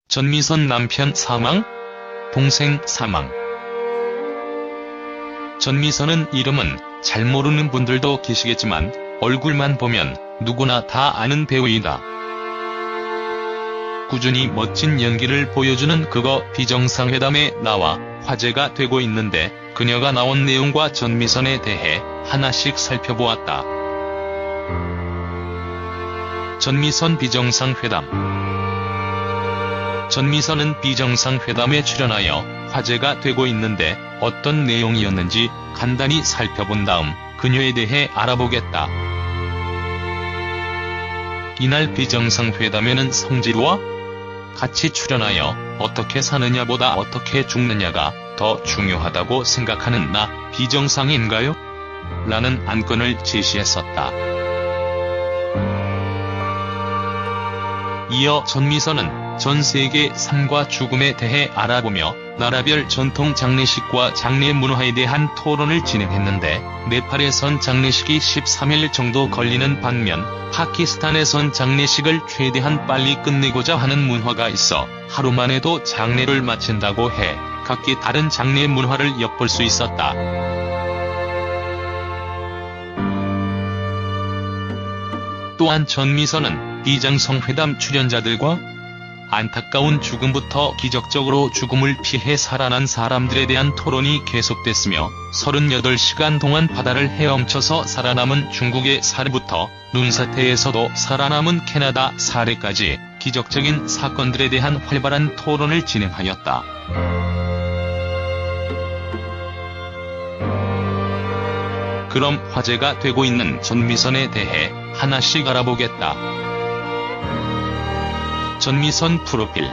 전미선 남편 사망, 동생 사망. 전미선은 이름은 잘 모르는 분들도 계시겠지만 얼굴만 보면 누구나 다 아는 배우이다. 꾸준히 멋진 연기를 보여주는 그거 비정상회담에 나와 화제가 되고 있는데, 그녀가 나온 내용과 전미선에 대해 하나씩 살펴보았다. 전미선 비정상회담. 전미선은 비정상회담에 출연하여 화제가 되고 있는데, 어떤 내용이었는지 간단히 살펴본 다음 그녀에 대해 알아보겠다. 이날 비정상회담에는 성지루와 같이 출연하여 어떻게 사느냐보다 어떻게 죽느냐가 더 중요하다고 생각하는 나 비정상인가요? 라는 안건을 제시했었다. 이어 전미선은 전 세계 삶과 죽음에 대해 알아보며 나라별 전통 장례식과 장례 문화에 대한 토론을 진행했는데, 네팔에선 장례식이 13일 정도 걸리는 반면 파키스탄에선 장례식을 최대한 빨리 끝내고자 하는 문화가 있어 하루 만에도 장례를 마친다고 해 각기 다른 장례 문화를 엿볼 수 있었다. 또한 전미선은 비정상회담 출연자들과 안타까운 죽음부터 기적적으로 죽음을 피해 살아난 사람들에 대한 토론이 계속됐으며, 38시간 동안 바다를 헤엄쳐서 살아남은 중국의 사례부터 눈사태에서도 살아남은 캐나다 사례까지 기적적인 사건들에 대한 활발한 토론을 진행하였다. 그럼 화제가 되고 있는 전미선에 대해 하나씩 알아보겠다. 전미선 프로필.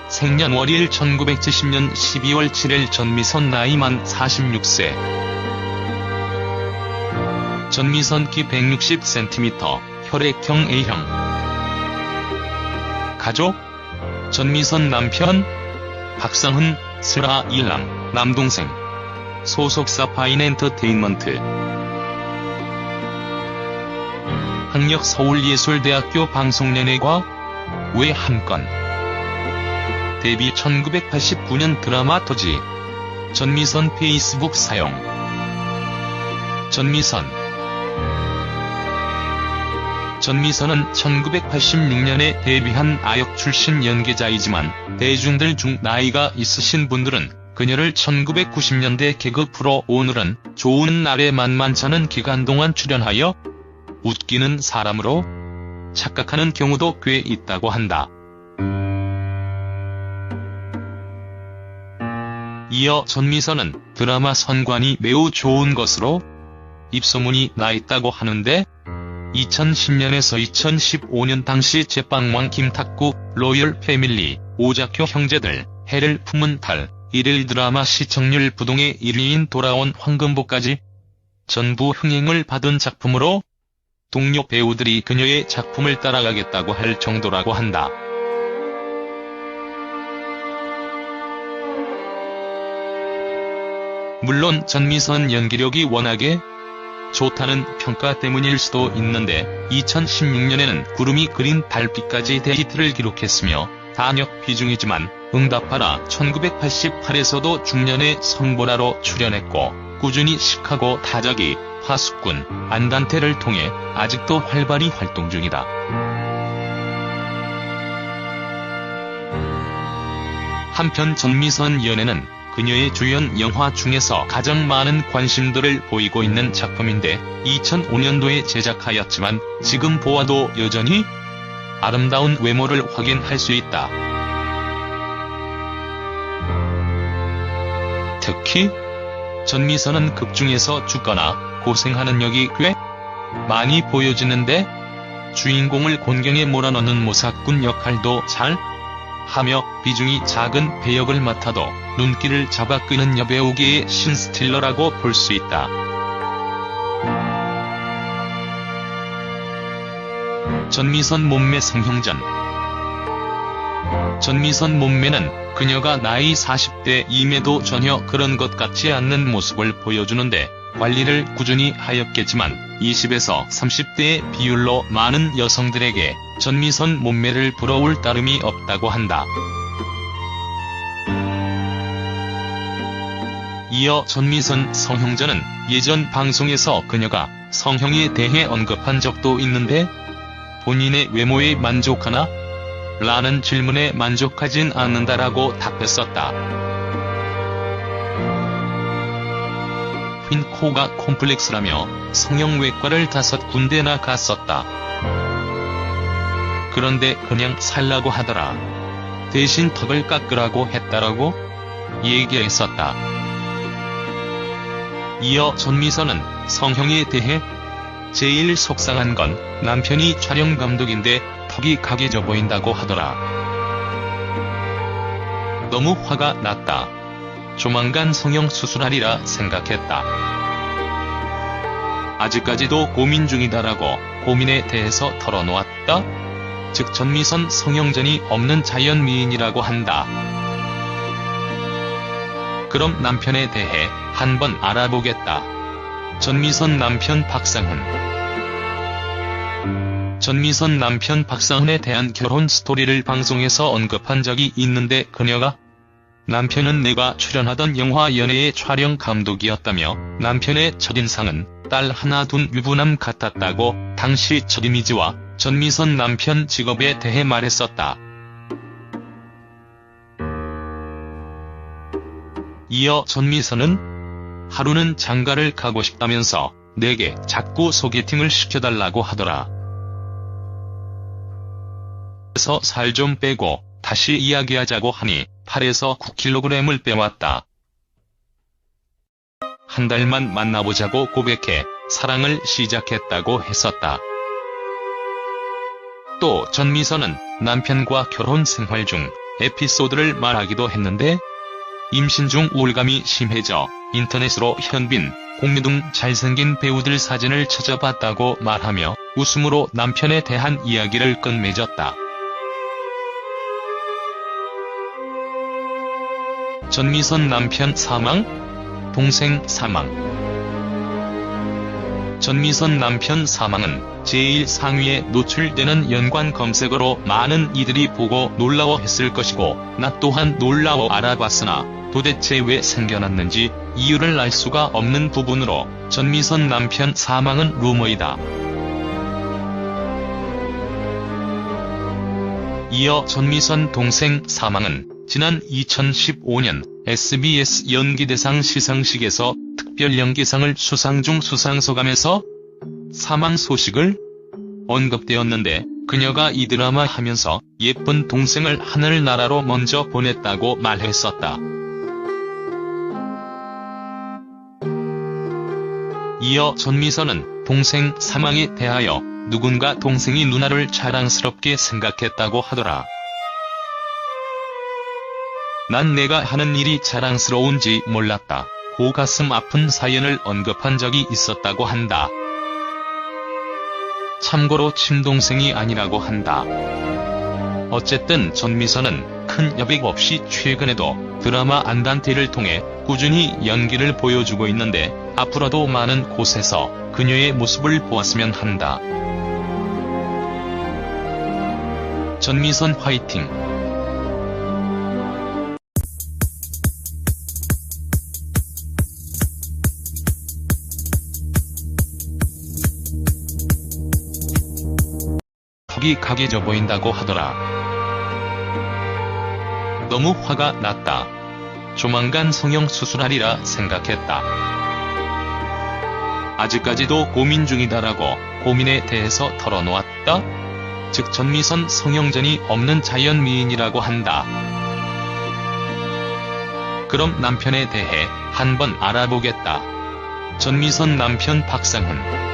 생년월일 1970년 12월 7일. 전미선 나이 만 46세. 전미선 키 160cm, 혈액형 A형. 가족. 전미선 남편 박상훈, 슬아 일남, 남동생. 소속사 파인엔터테인먼트. 학력 서울예술대학교 방송연예과 외 한 건. 데뷔 1989년 드라마 토지. 전미선 페이스북 사용. 전미선은 1986년에 데뷔한 아역 출신 연기자이지만, 대중들 중 나이가 있으신 분들은 그녀를 1990년대 개그 프로 오늘은 좋은 날에 만만찮은 기간 동안 출연하여 웃기는 사람으로 착각하는 경우도 꽤 있다고 한다. 이어 전미선은 드라마 선관이 매우 좋은 것으로 입소문이 나 있다고 하는데, 2010년에서 2015년 당시 제빵왕 김탁구, 로열 패밀리, 오작교 형제들, 해를 품은 딸, 일일 드라마 시청률 부동의 1위인 돌아온 황금보까지 전부 흥행을 받은 작품으로 동료 배우들이 그녀의 작품을 따라가겠다고 할 정도라고 한다. 물론 전미선 연기력이 워낙에 좋다는 평가 때문일 수도 있는데, 2016년에는 구름이 그린 달빛까지 대히트를 기록했으며, 단역 비중이지만 응답하라 1988에서도 중년의 성보라로 출연했고, 꾸준히 시카고 타자기, 파수꾼, 안단테를 통해 아직도 활발히 활동 중이다. 한편 전미선 연애는 그녀의 주연 영화 중에서 가장 많은 관심도를 보이고 있는 작품인데, 2005년도에 제작하였지만 지금 보아도 여전히 아름다운 외모를 확인할 수 있다. 특히 전미선은 극중에서 죽거나 고생하는 역이 꽤 많이 보여지는데, 주인공을 곤경에 몰아넣는 모사꾼 역할도 잘 하며 비중이 작은 배역을 맡아도 눈길을 잡아 끄는 여배우계의 신스틸러라고 볼 수 있다. 전미선 몸매 성형전. 전미선 몸매는 그녀가 나이 40대임에도 전혀 그런 것 같지 않는 모습을 보여주는데, 관리를 꾸준히 하였겠지만 20에서 30대의 비율로 많은 여성들에게 전미선 몸매를 부러울 따름이 없다고 한다. 이어 전미선 성형전은 예전 방송에서 그녀가 성형에 대해 언급한 적도 있는데 본인의 외모에 만족하나? 라는 질문에 만족하진 않는다라고 답했었다. 휜 코가 콤플렉스라며 성형외과를 5군데나 갔었다. 그런데 그냥 살라고 하더라. 대신 턱을 깎으라고 했다라고 얘기했었다. 이어 전미선은 성형에 대해 제일 속상한 건 남편이 촬영 감독인데 턱이 각해져 보인다고 하더라. 너무 화가 났다. 조만간 성형 수술하리라 생각했다. 아직까지도 고민 중이다라고 고민에 대해서 털어놓았다. 즉 전미선 성형전이 없는 자연미인이라고 한다. 그럼 남편에 대해 한번 알아보겠다. 전미선 남편 박상훈. 전미선 남편 박상훈에 대한 결혼 스토리를 방송에서 언급한 적이 있는데 그녀가 남편은 내가 출연하던 영화 연애의 촬영 감독이었다며 남편의 첫인상은 딸 하나 둔 유부남 같았다고 당시 첫 이미지와 전미선 남편 직업에 대해 말했었다. 이어 전미선은 하루는 장가를 가고 싶다면서 내게 자꾸 소개팅을 시켜달라고 하더라. 그래서 살 좀 빼고 다시 이야기하자고 하니 8에서 9kg을 빼왔다. 한 달만 만나보자고 고백해 사랑을 시작했다고 했었다. 또 전미선은 남편과 결혼 생활 중 에피소드를 말하기도 했는데 임신 중 우울감이 심해져 인터넷으로 현빈, 공유 등 잘생긴 배우들 사진을 찾아봤다고 말하며 웃음으로 남편에 대한 이야기를 끝맺었다. 전미선 남편 사망? 동생 사망. 전미선 남편 사망은 제1 상위에 노출되는 연관 검색어로 많은 이들이 보고 놀라워했을 것이고 나 또한 놀라워 알아봤으나 도대체 왜 생겨났는지 이유를 알 수가 없는 부분으로 전미선 남편 사망은 루머이다. 이어 전미선 동생 사망은 지난 2015년 SBS 연기대상 시상식에서 특별연기상을 수상 중 수상소감에서 사망 소식을 언급되었는데 그녀가 이 드라마 하면서 예쁜 동생을 하늘나라로 먼저 보냈다고 말했었다. 이어 전미선은 동생 사망에 대하여 누군가 동생이 누나를 자랑스럽게 생각했다고 하더라. 난 내가 하는 일이 자랑스러운지 몰랐다. 고 가슴 아픈 사연을 언급한 적이 있었다고 한다. 참고로 친동생이 아니라고 한다. 어쨌든 전미선은 큰 여백 없이 최근에도 드라마 안단테를 통해 꾸준히 연기를 보여주고 있는데 앞으로도 많은 곳에서 그녀의 모습을 보았으면 한다. 전미선 화이팅! 턱이 각해져 보인다고 하더라. 너무 화가 났다. 조만간 성형 수술하리라 생각했다. 아직까지도 고민 중이다라고 고민에 대해서 털어놓았다. 즉 전미선 성형전이 없는 자연미인이라고 한다. 그럼 남편에 대해 한번 알아보겠다. 전미선 남편 박상훈.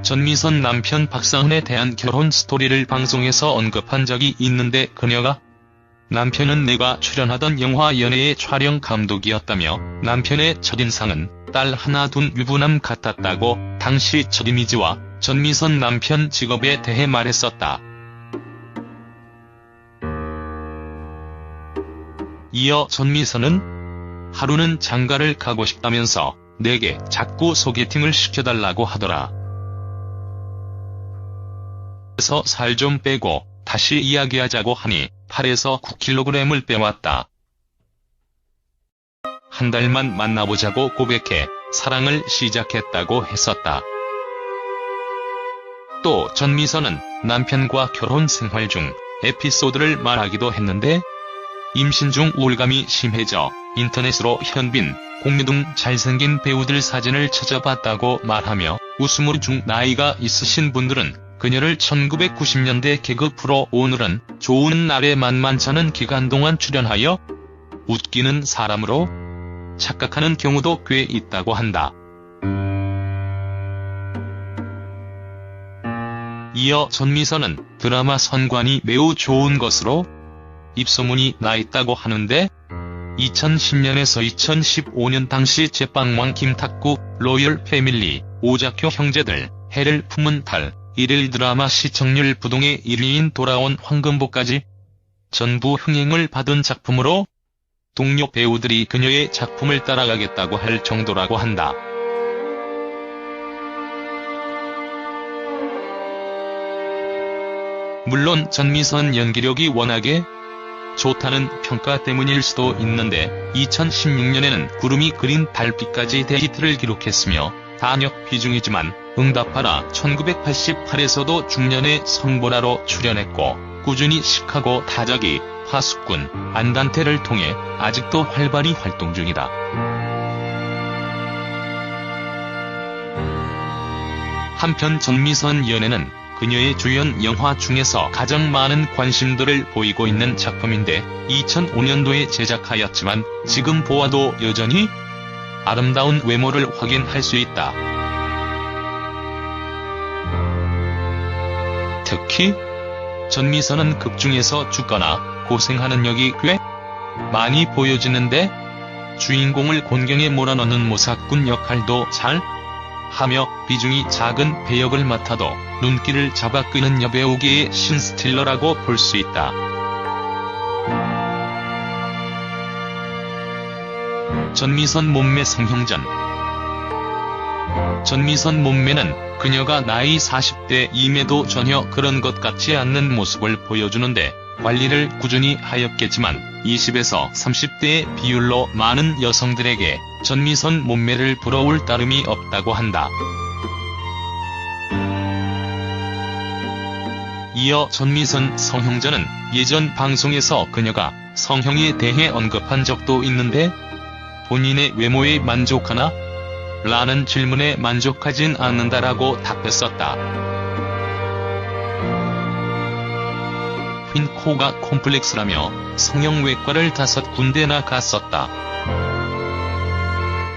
전미선 남편 박상훈에 대한 결혼 스토리를 방송에서 언급한 적이 있는데 그녀가 남편은 내가 출연하던 영화 연애의 촬영 감독이었다며 남편의 첫인상은 딸 하나 둔 유부남 같았다고 당시 첫 이미지와 전미선 남편 직업에 대해 말했었다. 이어 전미선은 하루는 장가를 가고 싶다면서 내게 자꾸 소개팅을 시켜달라고 하더라. 그래서 살 좀 빼고 다시 이야기하자고 하니 8에서 9kg을 빼왔다. 한 달만 만나보자고 고백해 사랑을 시작했다고 했었다. 또 전미선은 남편과 결혼 생활 중 에피소드를 말하기도 했는데, 임신 중 우울감이 심해져 인터넷으로 현빈, 공유 등 잘생긴 배우들 사진을 찾아봤다고 말하며, 웃음으로 중 나이가 있으신 분들은 그녀를 1990년대 개그 프로 오늘은 좋은 날에 만만찮은 기간 동안 출연하여 웃기는 사람으로 착각하는 경우도 꽤 있다고 한다. 이어 전미선은 드라마 선관이 매우 좋은 것으로 입소문이 나 있다고 하는데, 2010년에서 2015년 당시 제빵왕 김탁구, 로열 패밀리, 오작교 형제들, 해를 품은 딸, 일일 드라마 시청률 부동의 1위인 돌아온 황금보까지 전부 흥행을 받은 작품으로 동료 배우들이 그녀의 작품을 따라가겠다고 할 정도라고 한다. 물론 전미선 연기력이 워낙에 좋다는 평가 때문일 수도 있는데, 2016년에는 구름이 그린 달빛까지 대히트를 기록했으며 단역 비중이지만 응답하라 1988에서도 중년의 성보라로 출연했고, 꾸준히 시카고 타자기, 파수꾼, 안단테를 통해 아직도 활발히 활동 중이다. 한편 전미선 연애는 그녀의 주연 영화 중에서 가장 많은 관심도를 보이고 있는 작품인데, 2005년도에 제작하였지만 지금 보아도 여전히 아름다운 외모를 확인할 수 있다. 특히 전미선은 극중에서 죽거나 고생하는 역이 꽤 많이 보여지는데, 주인공을 곤경에 몰아넣는 모사꾼 역할도 잘 하며 비중이 작은 배역을 맡아도 눈길을 잡아 끄는 여배우계의 신스틸러라고 볼 수 있다. 전미선 몸매 성형전. 전미선 몸매는 그녀가 나이 40대임에도 전혀 그런 것 같지 않는 모습을 보여주는데, 관리를 꾸준히 하였겠지만 20에서 30대의 비율로 많은 여성들에게 전미선 몸매를 부러울 따름이 없다고 한다. 이어 전미선 성형전은 예전 방송에서 그녀가 성형에 대해 언급한 적도 있는데, 본인의 외모에 만족하나? 라는 질문에 만족하진 않는다라고 답했었다. 휜 코가 콤플렉스라며 성형외과를 5군데나 갔었다.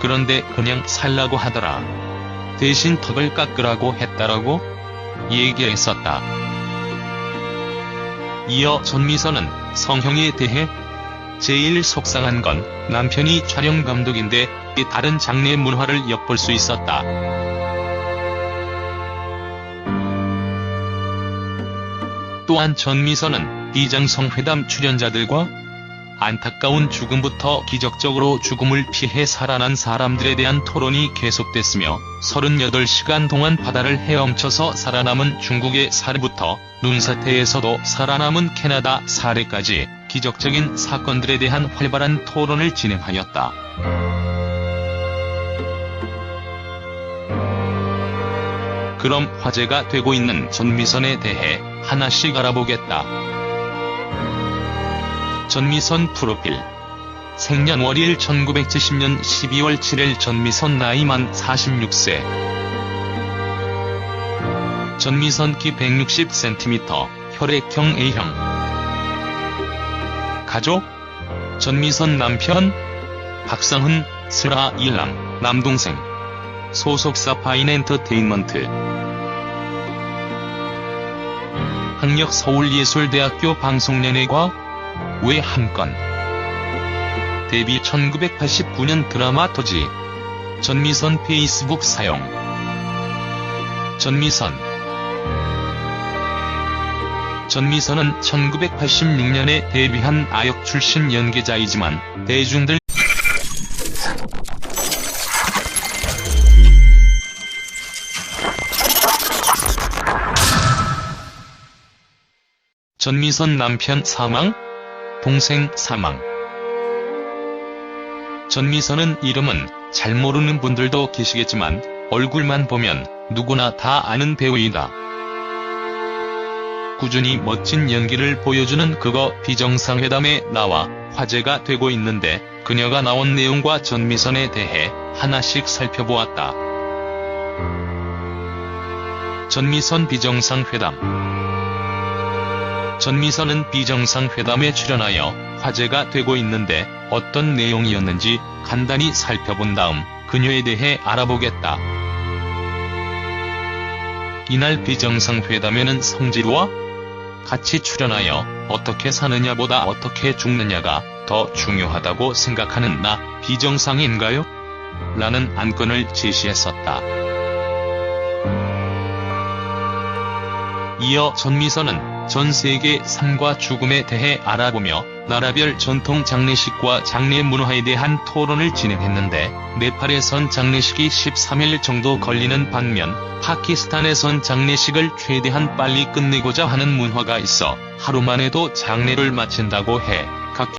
그런데 그냥 살라고 하더라. 대신 턱을 깎으라고 했다라고 얘기했었다. 이어 전미선은 성형에 대해 제일 속상한 건 남편이 촬영 감독인데 다른 장르의 문화를 엿볼 수 있었다. 또한 전미선은 비장성회담 출연자들과 안타까운 죽음부터 기적적으로 죽음을 피해 살아난 사람들에 대한 토론이 계속됐으며, 38시간 동안 바다를 헤엄쳐서 살아남은 중국의 사례부터 눈사태에서도 살아남은 캐나다 사례까지 기적적인 사건들에 대한 활발한 토론을 진행하였다. 그럼 화제가 되고 있는 전미선에 대해 하나씩 알아보겠다. 전미선 프로필. 생년월일 1970년 12월 7일. 전미선 나이 만 46세. 전미선 키 160cm, 혈액형 A형. 가족? 전미선 남편 박상훈, 슬아 일남, 남동생. 소속사 파인엔터테인먼트. 학력 서울예술대학교 방송연예과 외 한 건. 데뷔 1989년 드라마 토지. 전미선 페이스북 사용. 전미선은 1986년에 데뷔한 아역 출신 연기자이지만 대중들 전미선 남편 사망, 동생 사망. 전미선은 이름은 잘 모르는 분들도 계시겠지만 얼굴만 보면 누구나 다 아는 배우이다. 꾸준히 멋진 연기를 보여주는 그거 비정상회담에 나와 화제가 되고 있는데 그녀가 나온 내용과 전미선에 대해 하나씩 살펴보았다. 전미선 비정상회담. 전미선은 비정상회담에 출연하여 화제가 되고 있는데 어떤 내용이었는지 간단히 살펴본 다음 그녀에 대해 알아보겠다. 이날 비정상회담에는 성지루와 같이 출연하여 어떻게 사느냐보다 어떻게 죽느냐가 더 중요하다고 생각하는 나 비정상인가요? 라는 안건을 제시했었다. 이어 전미선은 전 세계 삶과 죽음에 대해 알아보며 나라별 전통 장례식과 장례 문화에 대한 토론을 진행했는데 네팔에선 장례식이 13일 정도 걸리는 반면 파키스탄에선 장례식을 최대한 빨리 끝내고자 하는 문화가 있어 하루 만에도 장례를 마친다고 해.